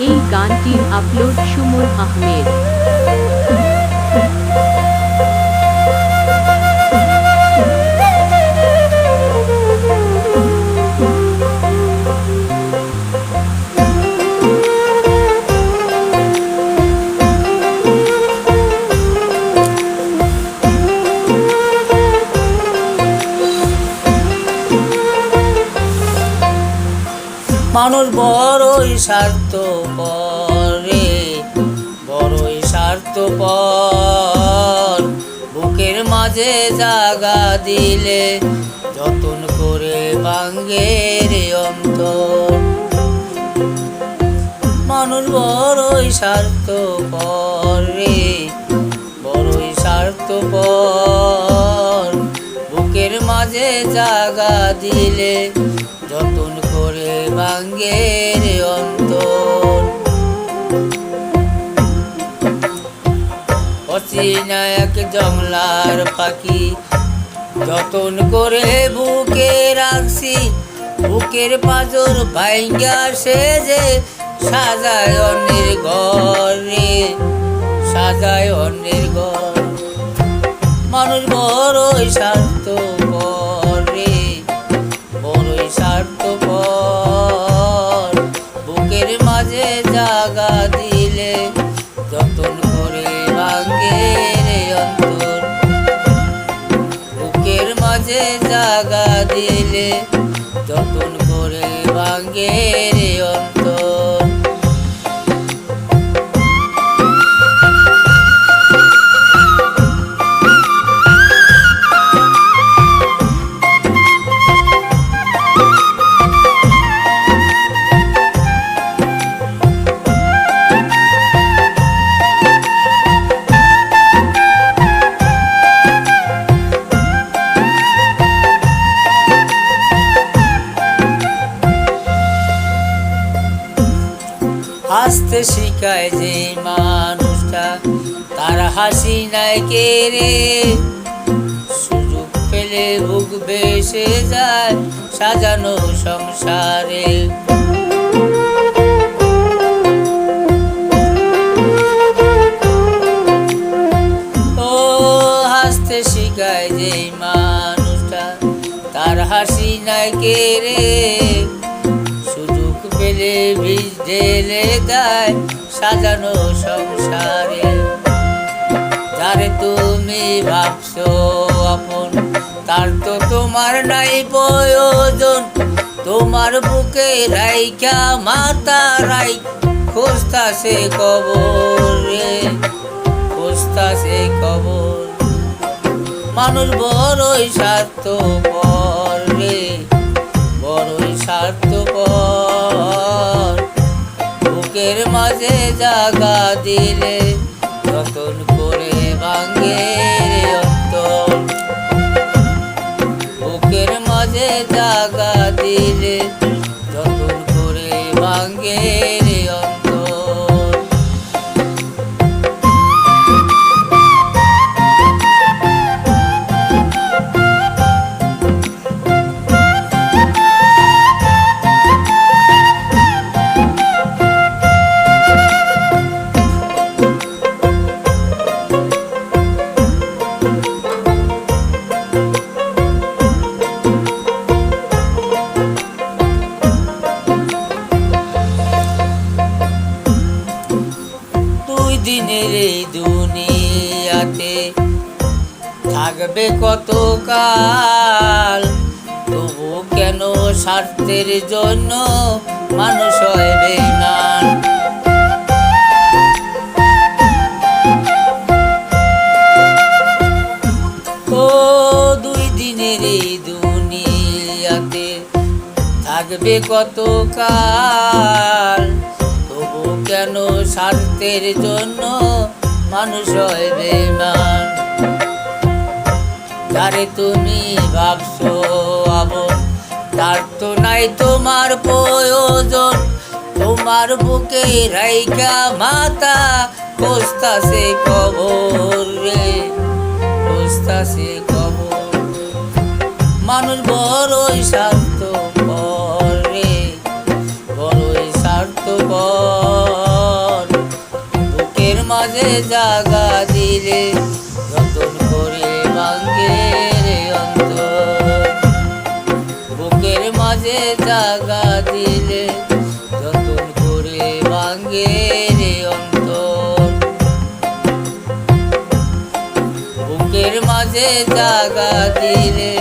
এই গানটির আপলোড সুমন আহমেদ। মানুষ বড়ই স্বার্থপর রে, বড়ই স্বার্থপর। বুকের মাঝে জাগা দিলে যতন করে ভাঙ্গে রে অন্তর। মানুষ বড়ই স্বার্থপর রে, বড়ই স্বার্থপর। বুকের মাঝে জাগা দিলে যতন করে ভাঙ্গে রে অন্তর। অচেনা এক জংলার পাখি যতন করে বুকে রাখছি। বুকের পাঁজর ভাঙ্গা সে যে সাজায় অন্যের ঘর রে, সাজায় অন্যের ঘর। মানুষ বড়ই স্বার্থপর রে, বড়ই স্বার্থপর। বুকের মাঝে জাগা দিলে যতন করে ভাঙ্গে রে অন্তর। বুকের মাঝে জাগা দিলে যতন করে ভাঙ্গে রে অন্তর। হাসতে শিখায় যে মানুষটা তার হাসি নাই কে রে। সুযোগ পেলে বুক বেসে যায় সাজানো সংসারে। ও হাসতে শিখায় যে মানুষটা তার হাসি নাই কে রে। সুযোগ পেলে বীজ ঢেলে দেয় সাজানো সংসারে। যারে তুমি ভাবছো আপন তার তো তোমার নাই প্রয়োজন। তোমার বুকে রাইখা মাথা রাই খুঁজতাছে কবর রে, খুঁজতাছে কবর। মানুষ বড়ই স্বার্থপর রে, বড়ই স্বার্থপর। বুকের মাঝে জাগা দিলে যতন করে ভাঙ্গে রে অন্তর। বুকের মাঝে জাগা দিলে যতন করে ভাঙ্গে রে অন্তর। দিনের এই দুনিয়াতে থাকবে কতকাল। তবু কেন স্বার্থের জন্য মানুষ হয় বেঈমান। ও দুই দিনের এই দুনিয়াতে থাকবে কতকাল। তবু কেন স্বার্থের জন্য মানুষ হয় বেঈমান। যারে তুমি ভাবছো আপন তার তো নাই তোমার প্রয়োজন। তোমার বুকে রাইখা মাথা খুঁজতাছে কবর রে, খুঁজতাছে কবর। মানুষ বড়ই স্বার্থপর রে, বড়ই স্বার্থপর। জাগা দিলে যতন করে ভাঙ্গে রে অন্তর। বুকের মাঝে জাগা দিলে যতন করে ভাঙ্গে রে অন্তর। বুকের মাঝে জাগা দিলে